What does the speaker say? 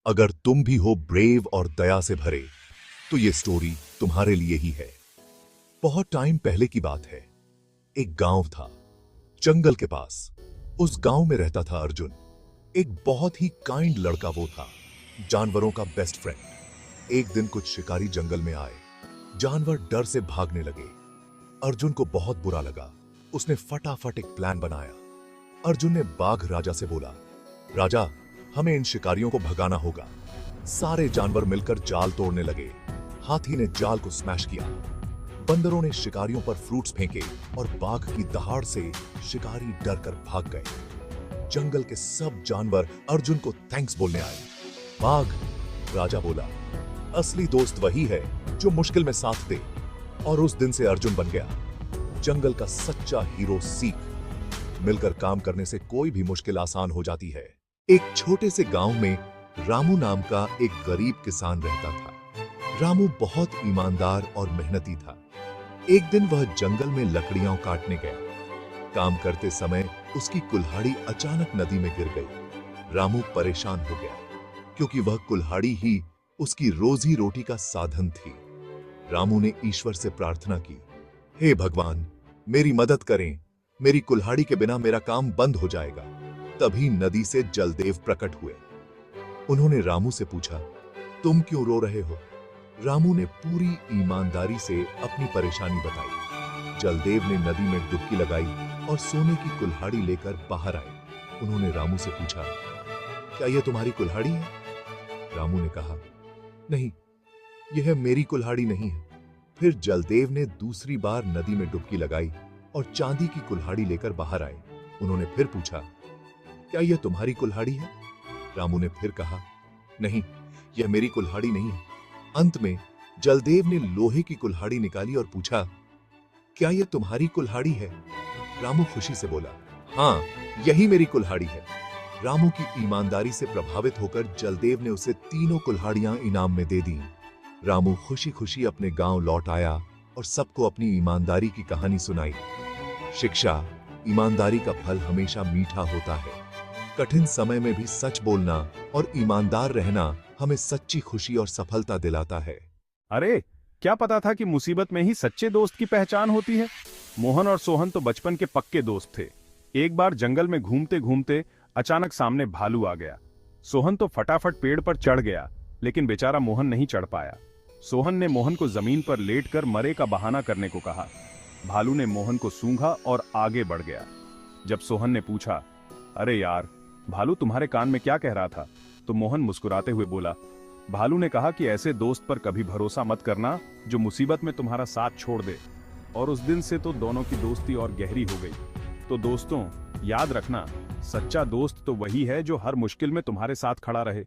अगर तुम भी हो ब्रेव और दया से भरे तो ये स्टोरी तुम्हारे लिए ही है। बहुत टाइम पहले की बात है। एक गांव था जंगल के पास। उस गांव में रहता था अर्जुन। एक बहुत ही काइंड लड़का वो था, जानवरों का बेस्ट फ्रेंड। एक दिन कुछ शिकारी जंगल में आए। जानवर डर से भागने लगे। अर्जुन को बहुत बुरा लगा। उसने फटाफट एक प्लान बनाया। अर्जुन ने बाघ राजा से बोला, राजा, हमें इन शिकारियों को भगाना होगा। सारे जानवर मिलकर जाल तोड़ने लगे। हाथी ने जाल को स्मैश किया। बंदरों ने शिकारियों पर फ्रूट्स फेंके और बाघ की दहाड़ से शिकारी डरकर भाग गए। जंगल के सब जानवर अर्जुन को थैंक्स बोलने आए। बाघ राजा बोला, असली दोस्त वही है जो मुश्किल में साथ दे। और उस दिन से अर्जुन बन गया जंगल का सच्चा हीरो। सीख, मिलकर काम करने से कोई भी मुश्किल आसान हो जाती है। एक छोटे से गांव में रामू नाम का एक गरीब किसान रहता था। रामू बहुत ईमानदार और मेहनती था। एक दिन वह जंगल में लकड़ियां काटने गया। काम करते समय उसकी कुल्हाड़ी अचानक नदी में गिर गई। रामू परेशान हो गया क्योंकि वह कुल्हाड़ी ही उसकी रोजी रोटी का साधन थी। रामू ने ईश्वर से प्रार्थना की, हे भगवान, मेरी मदद करें। मेरी कुल्हाड़ी के बिना मेरा काम बंद हो जाएगा। तभी नदी से जलदेव प्रकट हुए। उन्होंने रामू से पूछा, तुम क्यों रो रहे हो? रामू ने पूरी ईमानदारी से अपनी परेशानी बताई। जलदेव ने नदी में डुबकी लगाई और सोने की कुल्हाड़ी लेकर बाहर आए। उन्होंने रामू से पूछा, क्या यह तुम्हारी कुल्हाड़ी है? रामू ने कहा, नहीं, यह मेरी कुल्हाड़ी नहीं है। फिर जलदेव ने दूसरी बार नदी में डुबकी लगाई और चांदी की कुल्हाड़ी लेकर बाहर आए। उन्होंने फिर पूछा, क्या यह तुम्हारी कुल्हाड़ी है? रामू ने फिर कहा, नहीं, यह मेरी कुल्हाड़ी नहीं है। अंत में जलदेव ने लोहे की कुल्हाड़ी निकाली और पूछा, क्या यह तुम्हारी कुल्हाड़ी है? रामू खुशी से बोला, हाँ, यही मेरी कुल्हाड़ी है। रामू की ईमानदारी से प्रभावित होकर जलदेव ने उसे तीनों कुल्हाड़ियां इनाम में दे दी। रामू खुशी खुशी अपने गांव लौट आया और सबको अपनी ईमानदारी की कहानी सुनाई। शिक्षा, ईमानदारी का फल हमेशा मीठा होता है। कठिन समय में भी सच बोलना और ईमानदार रहना हमें सच्ची खुशी और सफलता दिलाता है। अरे, क्या पता था कि मुसीबत में ही सच्चे दोस्त की पहचान होती है। मोहन और सोहन तो बचपन के पक्के दोस्त थे। एक बार जंगल में घूमते घूमते अचानक सामने भालू आ गया। सोहन तो फटाफट पेड़ पर चढ़ गया, लेकिन बेचारा मोहन नहीं चढ़ पाया। सोहन ने मोहन को जमीन पर लेटकर मरे का बहाना करने को कहा। भालू ने मोहन को सूंघा और आगे बढ़ गया। जब सोहन ने पूछा, अरे यार, भालू तुम्हारे कान में क्या कह रहा था? तो मोहन मुस्कुराते हुए बोला, भालू ने कहा कि ऐसे दोस्त पर कभी भरोसा मत करना जो मुसीबत में तुम्हारा साथ छोड़ दे। और उस दिन से तो दोनों की दोस्ती और गहरी हो गई। तो दोस्तों, याद रखना, सच्चा दोस्त तो वही है जो हर मुश्किल में तुम्हारे साथ खड़ा रहे।